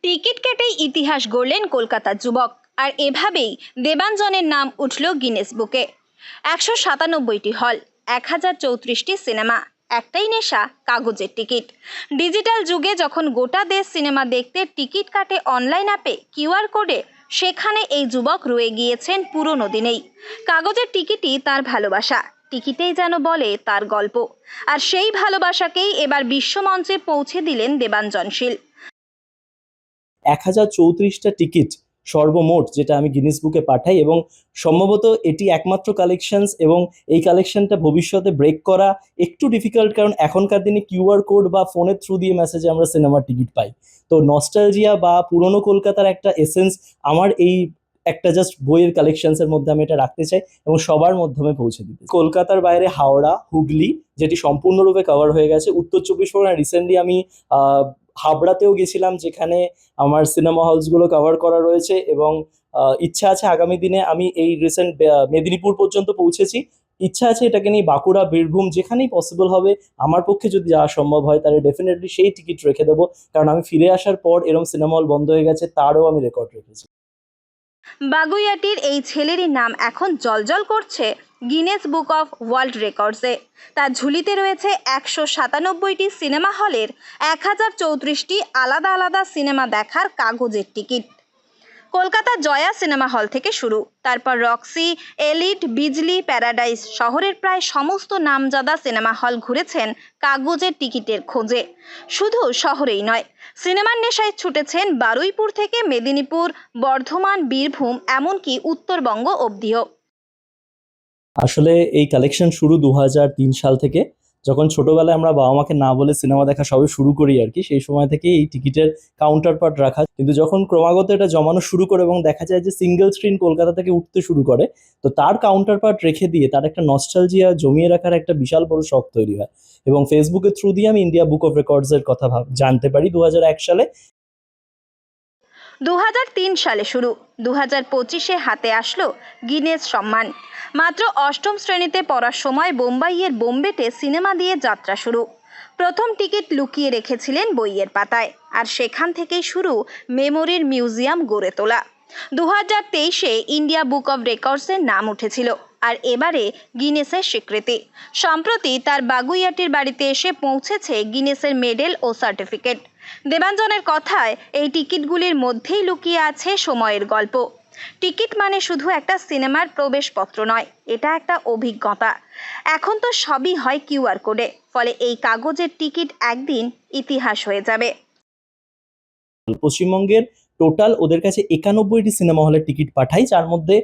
Ticket কেটেই ইতিহাস গড়লেন কলকাতার যুবক। আর এভাবেই দেবাঞ্জনের নাম উঠল গিনেস বুকে। 197টি হল, 1034টি সিনেমা, একটাই নেশা, কাগজের টিকিট। ডিজিটাল যুগে যখন গোটা দেশ সিনেমা দেখতে টিকিট কাটে অনলাইন অ্যাপে, কিউআর কোডে, সেখানে এই যুবক রয়ে গিয়েছেন পুরনো দিনেই। কাগজের টিকিটই তার ভালোবাসা, টিকিটেই যেন বলে তার গল্প। আর সেই ভালোবাসাকেই এবার বিশ্বমঞ্চে পৌঁছে দিলেন দেবাঞ্জনশীল। 1034টা টিকিট সর্বমোট, যেটা আমি গিনেস বুকে পাঠাই, এবং সম্ভবত এটি একমাত্র কালেকশনস, এবং এই কালেকশনটা ভবিষ্যতে ব্রেক করা একটু ডিফিকাল্ট, কারণ এখনকার দিনে কিউআর কোড বা ফোনের থ্রু দিয়ে মেসেজে আমরা সিনেমার টিকিট পাই। তো নস্টালজিয়া বা পুরনো কলকাতার একটা এসেন্স আমার এই একটা জাস্ট বইয়ের কালেকশনসের মধ্যে আমি এটা রাখতে চাই এবং সবার মাধ্যমে পৌঁছে দিতে চাই। কলকাতার বাইরে হাওড়া, হুগলি, যেটি সম্পূর্ণরূপে কভার হয়ে গেছে। উত্তর চব্বিশ পরগনা রিসেন্টলি আমি হাবড়াতেও গেছিলাম, যেখানে আমার সিনেমা হলসগুলো কভার করা রয়েছে, এবং ইচ্ছা আছে আগামী দিনে, আমি এই রিসেন্ট মেদিনীপুর পর্যন্ত পৌঁছেছি। ইচ্ছা আছে এটাকে নিয়ে বাঁকুড়া, বীরভূম, যেখানেই পসিবল হবে আমার পক্ষে যদি যাওয়া সম্ভব হয়, তাহলে ডেফিনেটলি সেই টিকিট রেখে দেবো, কারণ আমি ফিরে আসার পর এরকম সিনেমা হল বন্ধ হয়ে গেছে তারও আমি রেকর্ড রেখেছি। বাগুইয়াটির এই ছেলেরই নাম এখন জলজল করছে গিনেস বুক অফ ওয়ার্ল্ড রেকর্ডসে। তার ঝুলিতে রয়েছে 197টি সিনেমা হলের 1034টি আলাদা আলাদা সিনেমা দেখার কাগজের ticket. Kolkata Jaya cinema hall থেকে শুরু, তারপর রক্সি, এলিট, বিজলি, প্যারাডাইস শহরের প্রায় সমস্ত নামজাদা সিনেমা হল ঘুরেছেন কাগজের টিকিটের খোঁজে। শুধু শহরেই নয়, সিনেমার নেশায় ছুটেছেন বারুইপুর থেকে মেদিনীপুর, বর্ধমান, বীরভূম, এমনকি উত্তরবঙ্গ অবধিও। আসলে এই কালেকশন শুরু 2003 সাল থেকে, যখন ছোটবেলায় আমরা বাবা মাকে না বলে সিনেমা দেখা সবে শুরু করি আর কি, সেই সময় থেকে এই টিকিটের কাউন্টার পার্ট রাখা। কিন্তু যখন ক্রমাগত এটা জমানো শুরু করে এবং দেখা যায় যে সিঙ্গেল স্ক্রিন কলকাতা থেকে উঠতে শুরু করে, তো তার কাউন্টার পার্ট রেখে দিয়ে তার একটা নস্টালজিয়া জমিয়ে রাখার একটা বিশাল বড় শখ তৈরি হয়। এবং ফেসবুকের থ্রু দিয়ে আমি ইন্ডিয়া বুক অফ রেকর্ডস এর কথা জানতে পারি 2001 সালে। 2003 সালে শুরু, 2025-এ হাতে আসলো গিনেস সম্মান। মাত্র অষ্টম শ্রেণীতে পড়ার সময় বোম্বাইয়ের বোম্বেতে সিনেমা দিয়ে যাত্রা শুরু। প্রথম টিকিট লুকিয়ে রেখেছিলেন বইয়ের পাতায়, আর সেখান থেকেই শুরু মেমোরির মিউজিয়াম গড়ে তোলা। 2023-এ ইন্ডিয়া বুক অফ রেকর্ডসের নাম উঠেছিল, আর এবারে গিনেসের স্বীকৃতি। সম্প্রতি তার বাগুইয়াটির বাড়িতে এসে পৌঁছেছে গিনেসের মেডেল ও সার্টিফিকেট। দেবাঞ্জনের কথায়, এই টিকিটগুলির মধ্যেই লুকিয়ে আছে সময়ের গল্প। টিকিট মানে শুধু একটা সিনেমার প্রবেশপত্র নয়, এটা একটা অভিজ্ঞতা। এখন তো সবই হয় কিউআর কোডে, ফলে এই কাগজের টিকিট একদিন ইতিহাস হয়ে যাবে। পশ্চিমবঙ্গের টোটাল ওদের কাছে 91টি সিনেমা হলের টিকিট পাঠাই, যার মধ্যে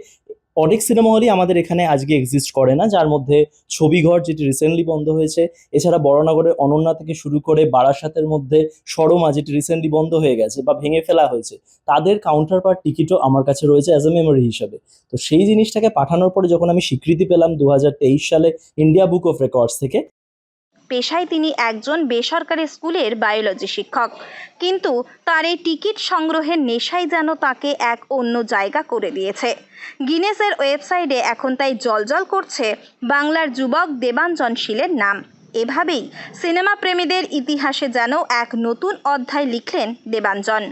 অনেক সিনেমা হলই আমাদের এখানে আজকে এক্সিস্ট করে না, যার মধ্যে ছবিঘর, যেটি রিসেন্টলি বন্ধ হয়েছে, এছাড়া বড়নগরের অনন্যা থেকে শুরু করে বারাসাতের মধ্যে সরমা, যেটি রিসেন্টলি বন্ধ হয়ে গেছে বা ভেঙে ফেলা হয়েছে, তাদের কাউন্টার পার্ট টিকিটও আমার কাছে রয়েছে অ্যাজ এ মেমোরি হিসাবে। তো সেই জিনিসটাকে পাঠানোর পরে যখন আমি স্বীকৃতি পেলাম 2023 সালে ইন্ডিয়া বুক অফ রেকর্ডস থেকে। পেশায় তিনি একজন বেসরকারি স্কুলের বায়োলজি শিক্ষক, কিন্তু তার এই টিকিট সংগ্রহের নেশাই যেন তাকে এক অন্য জায়গা করে দিয়েছে। গিনেসের ওয়েবসাইটে এখন তাই জলজল করছে বাংলার যুবক দেবাঞ্জনশীলের নাম। এভাবেই সিনেমা প্রেমীদের ইতিহাসে যেন এক নতুন অধ্যায় লিখলেন দেবাঞ্জন।